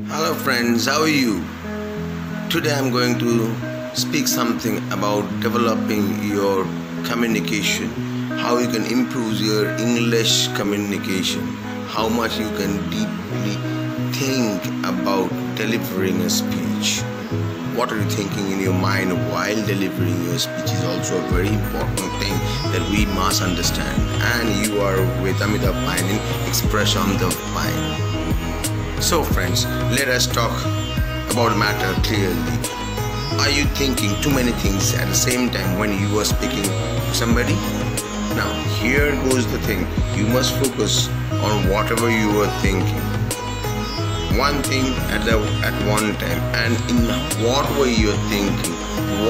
Hello friends, how are you? Today I'm going to speak something about developing your communication, how you can improve your English communication, how much you can deeply think about delivering a speech. What are you thinking in your mind while delivering your speech is also a very important thing that we must understand. And you are with Amitabh Pine in Expression of Pine. So friends, let us talk about the matter clearly. Are you thinking too many things at the same time when you are speaking to somebody? Now here goes the thing. You must focus on whatever you are thinking. One thing at one time, and in what way you're thinking,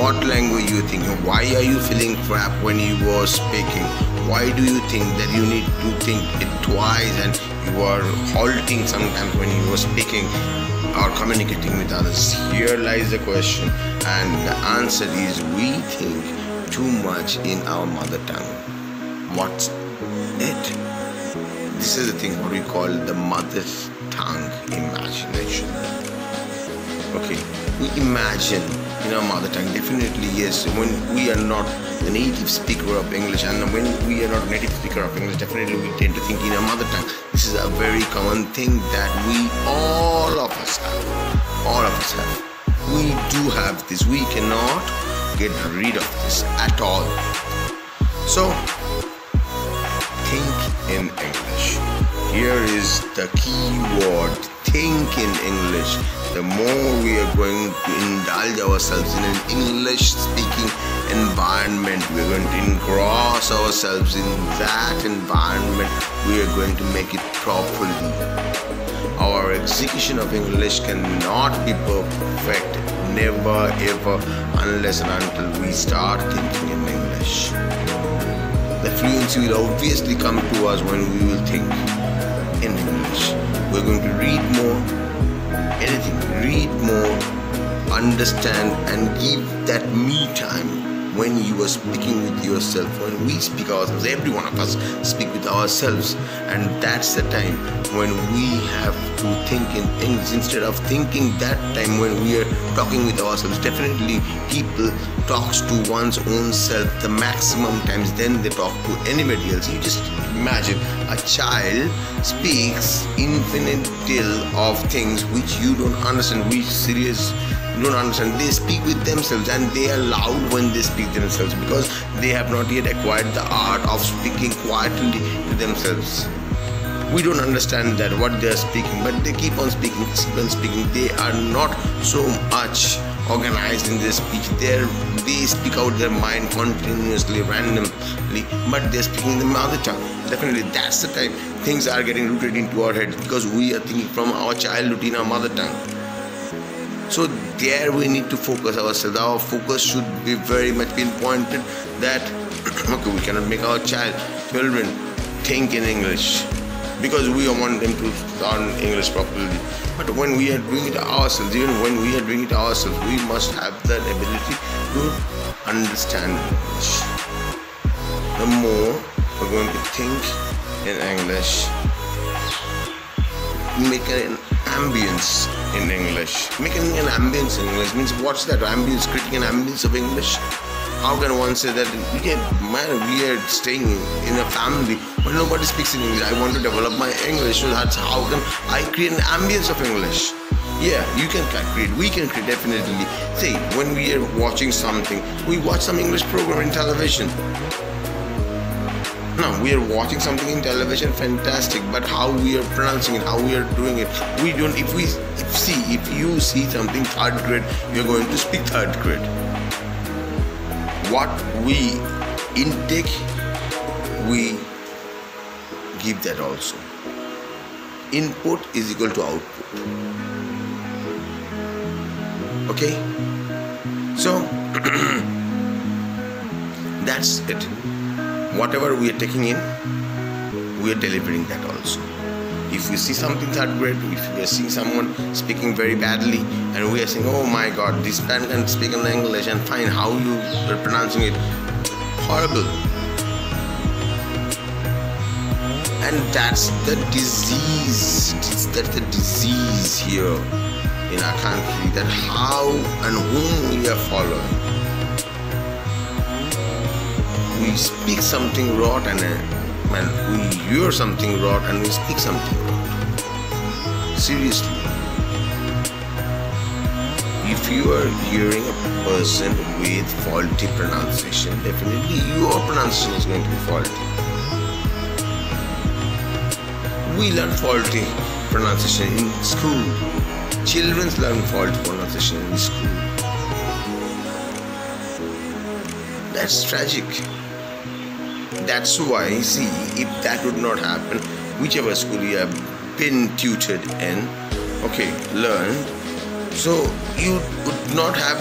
what language you're thinking, why are you feeling crap when you are speaking, why do you think that you need to think it twice and you are halting sometimes when you are speaking or communicating with others. Here lies the question, and the answer is we think too much in our mother tongue. What's it? This is the thing what we call the mother tongue imagination. Okay, we imagine in our mother tongue, definitely yes, when we are not the native speaker of English, and when we are not native speaker of English, definitely we tend to think in our mother tongue. This is a very common thing that all of us have. We do have this. We cannot get rid of this at all. So think in English. Here is the key word, think in English. The more we are going to indulge ourselves in an English speaking environment, we are going to engross ourselves in that environment, we are going to make it properly. Our execution of English cannot be perfect, never ever, unless and until we start thinking in English. The fluency will obviously come to us when we will think in English. We're going to read more, read more, understand, and give that me time when you are speaking with yourself. When we speak ourselves, every one of us speak with ourselves, and that's the time when we have to think in English instead of thinking that time when we are talking with ourselves. Definitely people talks to one's own self the maximum times, then they talk to anybody else. You just imagine a child speaks infinite deal of things which you don't understand, which serious you don't understand. They speak with themselves, and they are loud when they speak themselves because they have not yet acquired the art of speaking quietly to themselves. We don't understand that what they are speaking, but they keep on speaking. They are not so much organized in their speech. They speak out their mind continuously, randomly, but they're speaking the mother tongue. Definitely that's the time things are getting rooted into our head because we are thinking from our childhood in our mother tongue. So there we need to focus ourselves. Our focus should be very much pinpointed that okay, we cannot make our children think in English because we want them to learn English properly. But when we are doing it ourselves, even when we are doing it ourselves, we must have that ability to understand English. The more we're going to think in English, make an ambience in English. Making an ambience in English means what's that? Ambience, creating an ambience of English. How can one say that we are staying in a family when nobody speaks in English? I want to develop my English, so that's how can I create an ambience of English. Yeah, you can create, we can create, definitely. Say, when we are watching something, we watch some English program in television. Now we are watching something in television, fantastic, but how we are pronouncing it, how we are doing it, we don't. If you see something third grade, you're going to speak third grade. What we intake, we give that also. Input is equal to output. Okay, so that's it. Whatever we are taking in, we are delivering that also. If we see something third grade, if we are seeing someone speaking very badly and we are saying, oh my god, this man can speak in English and fine, how you are pronouncing it, horrible. And that's the disease. That's the disease here in our country, that how and whom we are following. We speak something rot and we hear something rot and we speak something rot. Seriously. If you are hearing a person with faulty pronunciation, definitely your pronunciation is going to be faulty. We learn faulty pronunciation in school. Children learn faulty pronunciation in school. That's tragic. That's why, see, if that would not happen, whichever school you have been tutored in, okay, learned, so you would not have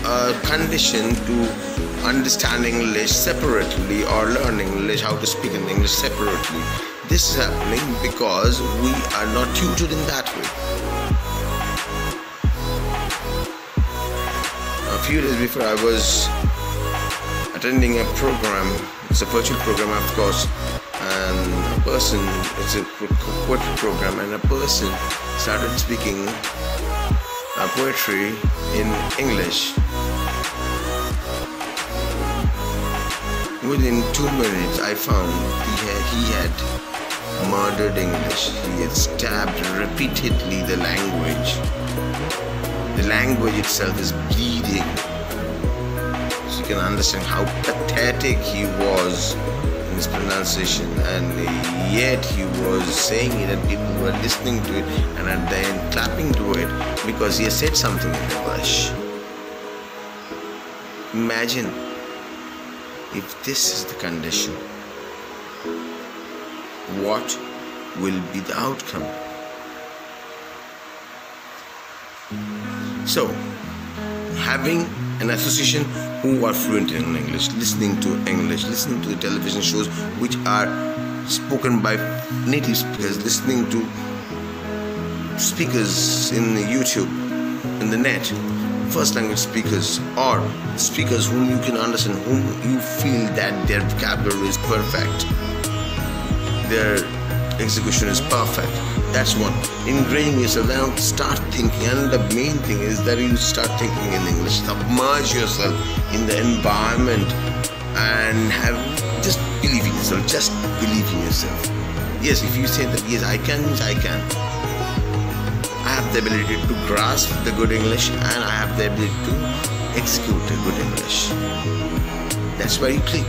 a condition to understand English separately or learn English, how to speak in English separately. This is happening because we are not tutored in that way. A few days before, I was attending a program. It's a virtual program, of course, and a person, it's a poetry program, and a person started speaking poetry in English. Within 2 minutes, I found he had murdered English. He had stabbed repeatedly the language. The language itself is bleeding. So you can understand how pathetic he was in his pronunciation, and yet he was saying it and people were listening to it and at the end clapping to it because he has said something in English. Imagine if this is the condition, what will be the outcome? So, having an association who are fluent in English, listening to English, listening to the television shows which are spoken by native speakers, listening to speakers in YouTube, in the net, first language speakers, or speakers whom you can understand, whom you feel that their vocabulary is perfect, their execution is perfect. That's one. Ingraining yourself, now start thinking, and the main thing is that you start thinking in English. Submerge yourself in the environment and just believe in yourself. Just believe in yourself. Yes, if you say that yes, I can, means I can. I have the ability to grasp the good English, and I have the ability to execute the good English. That's why you click.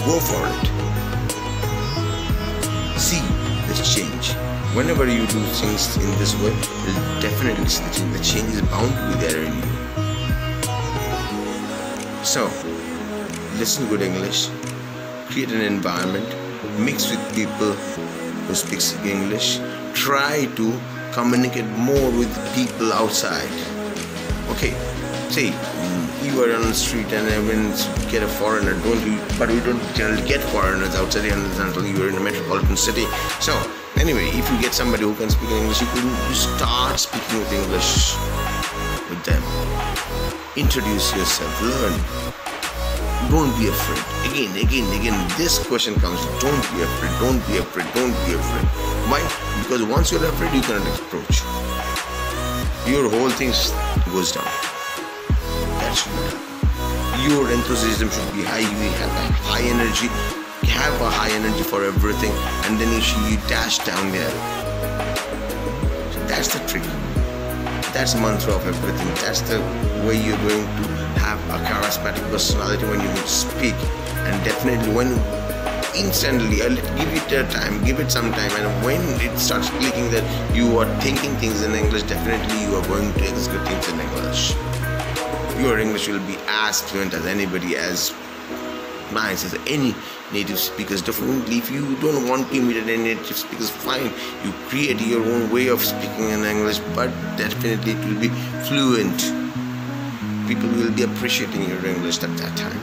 Go for it. See this change. Whenever you do things in this way, you'll definitely see the change. The change is bound to be there in you. So, listen good English, create an environment, mix with people who speak English, try to communicate more with people outside. Okay, say you are on the street and when you get a foreigner, but we don't generally get foreigners outside until you are in a metropolitan city. So anyway, if you get somebody who can speak English, you start speaking with English with them. Introduce yourself, learn. Don't be afraid. Again, this question comes. Don't be afraid, don't be afraid, don't be afraid. Why? Because once you're afraid, you cannot approach. Your whole thing goes down. That should not happen. Your enthusiasm should be high. You have a high energy. Have a high energy for everything, and then you dash down there. So that's the trick. That's the mantra of everything. That's the way you're going to have a charismatic personality when you speak. And definitely when instantly, give it a time, give it some time, and when it starts clicking that you are thinking things in English, definitely you are going to execute things in English. Your English will be as fluent as anybody, as nice as any native speakers. Definitely, if you don't want to imitate any native speakers, fine, you create your own way of speaking in English, but definitely it will be fluent. People will be appreciating your English at that time.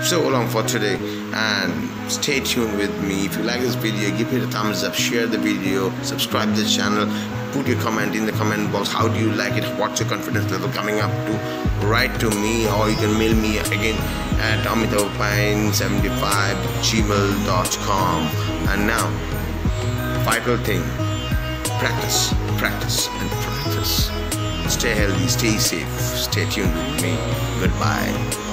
So long for today, and stay tuned with me. If you like this video, give it a thumbs up, share the video, subscribe to the channel, put your comment in the comment box. How do you like it? What's your confidence level coming up to? Write to me, or you can mail me again at amitavpine75@gmail.com. And now, vital thing, practice, practice, and practice. Stay healthy, stay safe, stay tuned with me. Goodbye.